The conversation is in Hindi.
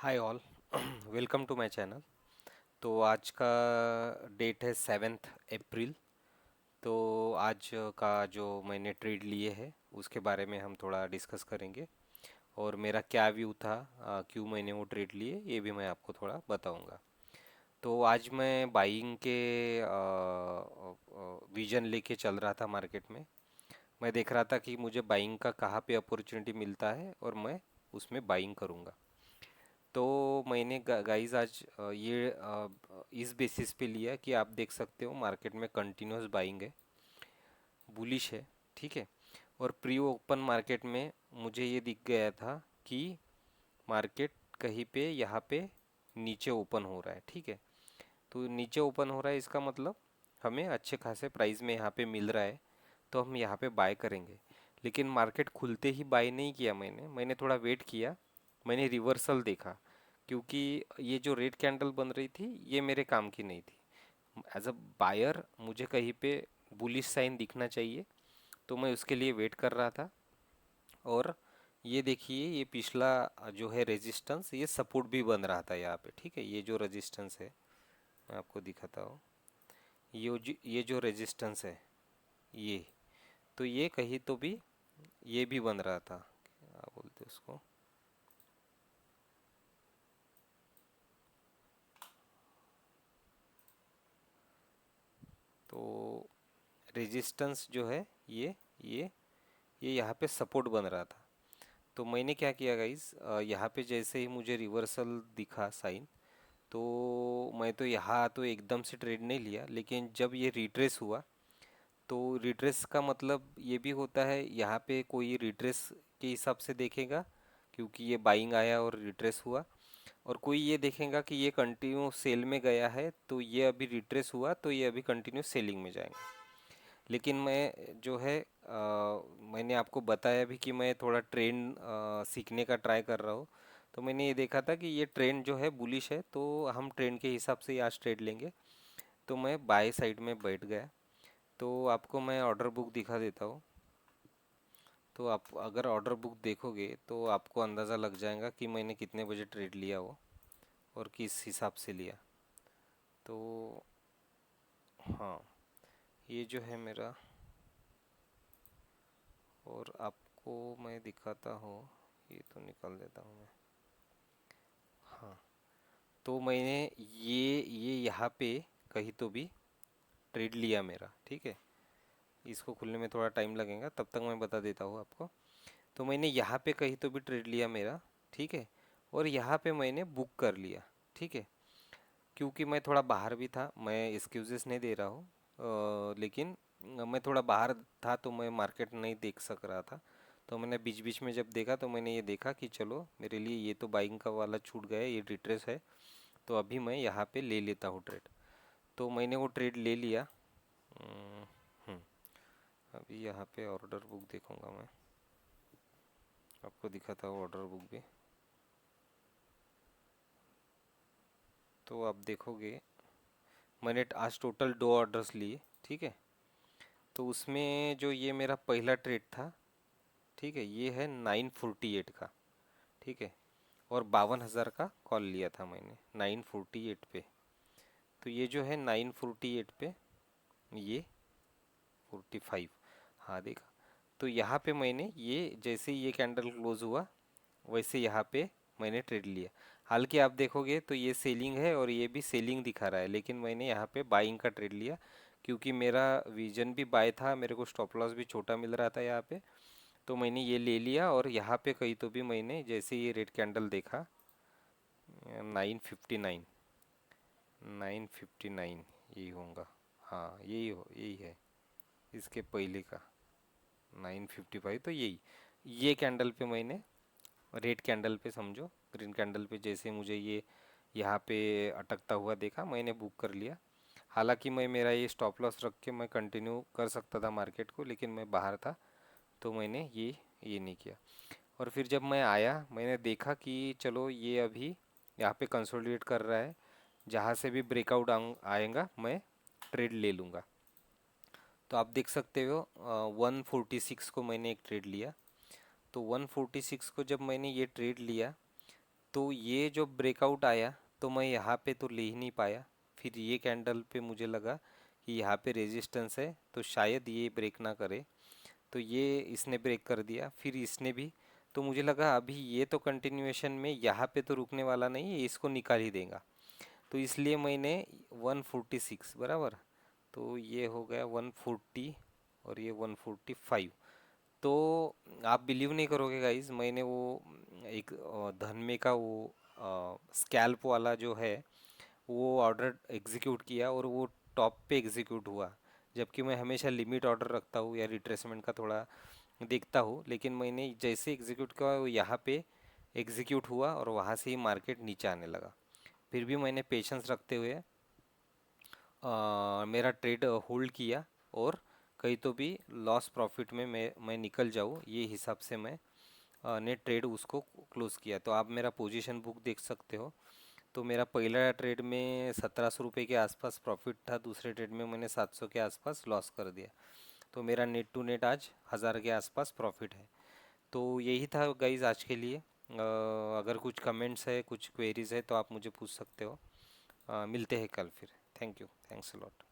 Hi all. Welcome to my channel. तो आज का डेट है 7 अप्रैल। तो आज का जो मैंने ट्रेड लिए है उसके बारे में हम थोड़ा डिस्कस करेंगे और मेरा क्या व्यू था, क्यों मैंने वो ट्रेड लिए ये भी मैं आपको थोड़ा बताऊंगा। तो आज मैं बाइंग के विजन लेके चल रहा था मार्केट में। मैं देख रहा था कि मुझे बाइंग का कहाँ पे अपॉर्चुनिटी मिलता है और मैं उसमें बाइंग करूँगा। तो मैंने गाइस आज इस बेसिस पे लिया कि आप देख सकते हो मार्केट में कंटिन्यूस बाइंग है, बुलिश है, ठीक है। और प्री ओपन मार्केट में मुझे ये दिख गया था कि मार्केट कहीं पे यहाँ पे नीचे ओपन हो रहा है, ठीक है। तो नीचे ओपन हो रहा है इसका मतलब हमें अच्छे खासे प्राइस में यहाँ पे मिल रहा है, तो हम यहाँ पे बाय करेंगे। लेकिन मार्केट खुलते ही बाय नहीं किया मैंने थोड़ा वेट किया। मैंने रिवर्सल देखा, क्योंकि ये जो रेड कैंडल बन रही थी ये मेरे काम की नहीं थी। एज अ बायर मुझे कहीं पे बुलिश साइन दिखना चाहिए, तो मैं उसके लिए वेट कर रहा था। और ये देखिए, ये पिछला जो है रेजिस्टेंस, ये सपोर्ट भी बन रहा था यहाँ पे, ठीक है। ये जो रेजिस्टेंस है मैं आपको दिखाता हूँ। ये जो रेजिस्टेंस है, ये तो ये कहीं तो भी ये भी बन रहा था, क्या बोलते हैं उसको। तो रेजिस्टेंस जो है ये ये यहाँ पे सपोर्ट बन रहा था। तो मैंने क्या किया गाइस, यहाँ पे जैसे ही मुझे रिवर्सल दिखा साइन, तो मैं तो यहाँ तो एकदम से ट्रेड नहीं लिया, लेकिन जब ये रिट्रेस हुआ, तो रिट्रेस का मतलब ये भी होता है यहाँ पे कोई रिट्रेस के हिसाब से देखेगा, क्योंकि ये बाइंग आया और रिट्रेस हुआ। और कोई ये देखेगा कि ये कंटिन्यू सेल में गया है, तो ये अभी रिट्रेस हुआ तो ये अभी कंटिन्यू सेलिंग में जाएगा। लेकिन मैं जो है मैंने आपको बताया भी कि मैं थोड़ा ट्रेंड सीखने का ट्राई कर रहा हूँ। तो मैंने ये देखा था कि ये ट्रेंड जो है बुलिश है, तो हम ट्रेंड के हिसाब से ही आज ट्रेड लेंगे। तो मैं बाय साइड में बैठ गया। तो आपको मैं ऑर्डर बुक दिखा देता हूँ। तो आप अगर ऑर्डर बुक देखोगे तो आपको अंदाज़ा लग जाएगा कि मैंने कितने बजे ट्रेड लिया वो और किस हिसाब से लिया। तो हाँ, ये जो है मेरा, और आपको मैं दिखाता हूँ। ये तो निकाल देता हूँ मैं। हाँ, तो मैंने ये यहाँ पे कहीं तो भी ट्रेड लिया मेरा, ठीक है। इसको खुलने में थोड़ा टाइम लगेगा, तब तक मैं बता देता हूँ आपको। तो मैंने यहाँ पे कहीं तो भी ट्रेड लिया मेरा, ठीक है। और यहाँ पे मैंने बुक कर लिया, ठीक है। क्योंकि मैं थोड़ा बाहर भी था, मैं एक्सक्यूजेस नहीं दे रहा हूँ, लेकिन मैं थोड़ा बाहर था तो मैं मार्केट नहीं देख सक रहा था। तो मैंने बीच बीच में जब देखा तो मैंने ये देखा कि चलो मेरे लिए ये तो बाइंग का वाला छूट गया, ये रिट्रेस है, तो अभी मैं यहाँ पे ले लेता हूँ ट्रेड। तो मैंने वो ट्रेड ले लिया। हम्म, हम्म, अभी यहाँ पे ऑर्डर बुक देखूंगा मैं, आपको दिखाता हूँ ऑर्डर बुक भी। तो आप देखोगे मैंने आज टोटल 2 ऑर्डर्स लिए, ठीक है। तो उसमें जो ये मेरा पहला ट्रेड था, ठीक है, ये है 948 का, ठीक है। और 52,000 का कॉल लिया था मैंने 948 पे। तो ये जो है 948 पे, ये 45, हाँ देखा। तो यहाँ पे मैंने ये जैसे ही ये कैंडल क्लोज हुआ, वैसे यहाँ पे मैंने ट्रेड लिया। हालांकि आप देखोगे तो ये सेलिंग है और ये भी सेलिंग दिखा रहा है, लेकिन मैंने यहाँ पे बाइंग का ट्रेड लिया, क्योंकि मेरा विजन भी बाय था, मेरे को स्टॉप लॉस भी छोटा मिल रहा था यहाँ पे। तो मैंने ये ले लिया और यहाँ पे कहीं तो भी मैंने जैसे ये रेड कैंडल देखा, 959, 959 यही होगा। हाँ यही है, इसके पहले का 955, तो यही ये कैंडल पे मैंने, रेड कैंडल पे समझो, ग्रीन कैंडल पे जैसे मुझे ये यहाँ पे अटकता हुआ देखा, मैंने बुक कर लिया। हालांकि मैं मेरा ये स्टॉप लॉस रख के मैं कंटिन्यू कर सकता था मार्केट को, लेकिन मैं बाहर था तो मैंने ये नहीं किया। और फिर जब मैं आया मैंने देखा कि चलो ये अभी यहाँ पे कंसोलिडेट कर रहा है, जहाँ से भी ब्रेकआउट आएगा मैं ट्रेड ले लूँगा। तो आप देख सकते हो 146 को मैंने एक ट्रेड लिया। तो 146 को जब मैंने ये ट्रेड लिया, तो ये जो ब्रेकआउट आया तो मैं यहाँ पे तो ले ही नहीं पाया। फिर ये कैंडल पे मुझे लगा कि यहाँ पे रेजिस्टेंस है तो शायद ये ब्रेक ना करे, तो ये इसने ब्रेक कर दिया। फिर इसने भी, तो मुझे लगा अभी ये तो कंटिन्यूएशन में यहाँ पे तो रुकने वाला नहीं है, इसको निकाल ही देगा। तो इसलिए मैंने 146 बराबर, तो ये हो गया 140 और ये 145। तो आप बिलीव नहीं करोगे गाइस, मैंने वो एक धनमे का वो स्कैल्प वाला जो है वो ऑर्डर एग्जीक्यूट किया और वो टॉप पे एग्जीक्यूट हुआ। जबकि मैं हमेशा लिमिट ऑर्डर रखता हूँ या रिट्रेसमेंट का थोड़ा देखता हूँ, लेकिन मैंने जैसे एग्जीक्यूट किया वो यहाँ पे एग्जीक्यूट हुआ और वहाँ से ही मार्केट नीचे आने लगा। फिर भी मैंने पेशेंस रखते हुए मेरा ट्रेड होल्ड किया, और कहीं तो भी लॉस प्रॉफिट में मैं निकल जाऊँ ये हिसाब से मैं ने ट्रेड उसको क्लोज किया। तो आप मेरा पोजीशन बुक देख सकते हो। तो मेरा पहला ट्रेड में 1700 रुपये के आसपास प्रॉफिट था, दूसरे ट्रेड में मैंने 700 के आसपास लॉस कर दिया। तो मेरा नेट टू नेट आज 1000 के आसपास प्रॉफिट है। तो यही था गाइज आज के लिए। अगर कुछ कमेंट्स है, कुछ क्वेरीज है तो आप मुझे पूछ सकते हो। मिलते हैं कल फिर। Thank you, thanks a lot.